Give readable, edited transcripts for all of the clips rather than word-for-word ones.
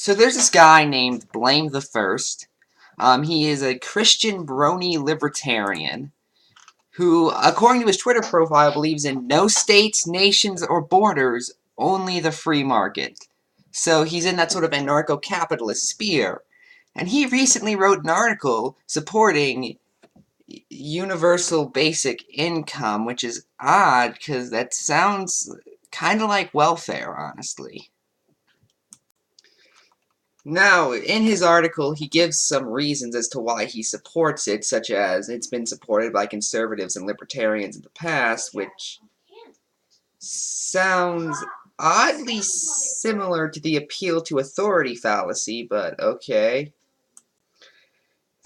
So there's this guy named Blamethefirst. He is a Christian brony libertarian who, according to his Twitter profile, believes in no states, nations, or borders, only the free market. So he's in that sort of anarcho-capitalist sphere. And he recently wrote an article supporting universal basic income, which is odd, because that sounds kind of like welfare, honestly. Now, in his article, he gives some reasons as to why he supports it, such as it's been supported by conservatives and libertarians in the past, which sounds oddly similar to the appeal to authority fallacy, but okay.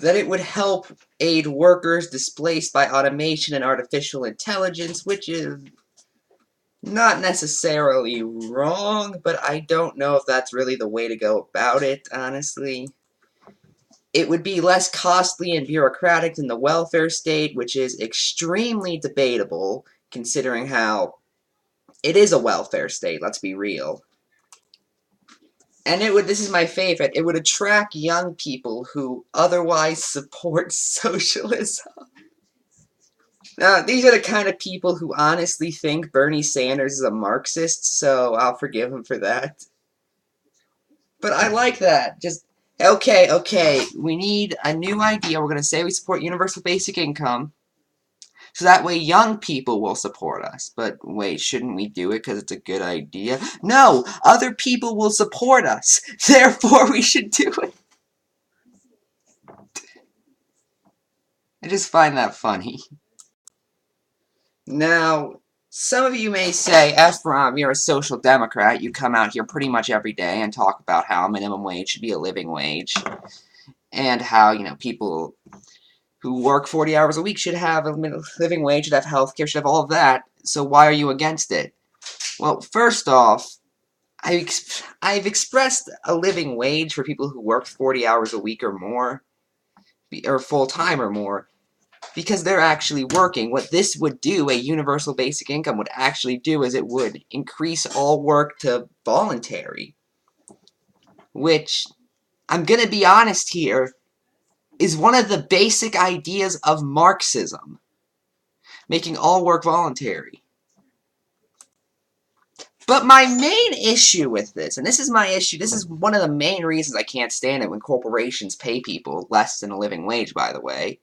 That it would help aid workers displaced by automation and artificial intelligence, which is not necessarily wrong, but I don't know if that's really the way to go about it, honestly. It would be less costly and bureaucratic than the welfare state, which is extremely debatable, considering how it is a welfare state, let's be real. And this is my favorite, it would attract young people who otherwise support socialism. Now, these are the kind of people who honestly think Bernie Sanders is a Marxist, so I'll forgive him for that. But I like that. Just, okay, we need a new idea. We're going to say we support universal basic income, so that way young people will support us. But wait, shouldn't we do it because it's a good idea? No! Other people will support us! Therefore, we should do it! I just find that funny. Now, some of you may say, Ephrom, you're a social democrat. You come out here pretty much every day and talk about how minimum wage should be a living wage. And how, people who work 40 hours a week should have a living wage, should have health care, should have all of that. So why are you against it? Well, first off, I've expressed a living wage for people who work 40 hours a week or more, or full-time or more, because they're actually working. What this would do, a universal basic income would actually do, is it would increase all work to voluntary. Which, I'm gonna be honest here, is one of the basic ideas of Marxism. Making all work voluntary. But my main issue with this, and this is my issue, this is one of the main reasons I can't stand it when corporations pay people less than a living wage, by the way,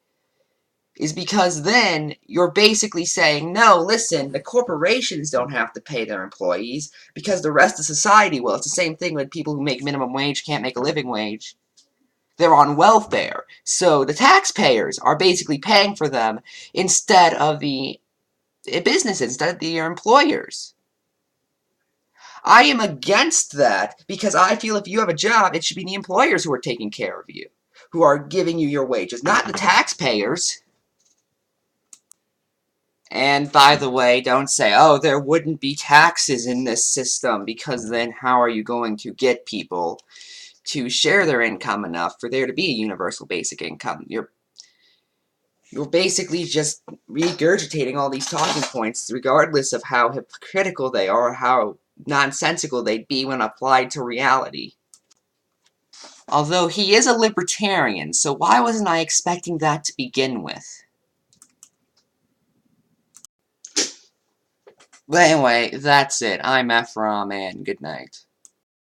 is because then you're basically saying, no, listen, the corporations don't have to pay their employees because the rest of society will. It's the same thing with people who make minimum wage can't make a living wage. They're on welfare. So the taxpayers are basically paying for them instead of the businesses, instead of the employers. I am against that because I feel if you have a job, it should be the employers who are taking care of you, who are giving you your wages, not the taxpayers. And by the way, don't say, oh, there wouldn't be taxes in this system, because then how are you going to get people to share their income enough for there to be a universal basic income? You're basically just regurgitating all these talking points, regardless of how hypocritical they are, or how nonsensical they'd be when applied to reality. Although he is a libertarian, so why wasn't I expecting that to begin with? But anyway, that's it. I'm Ephrom, and good night.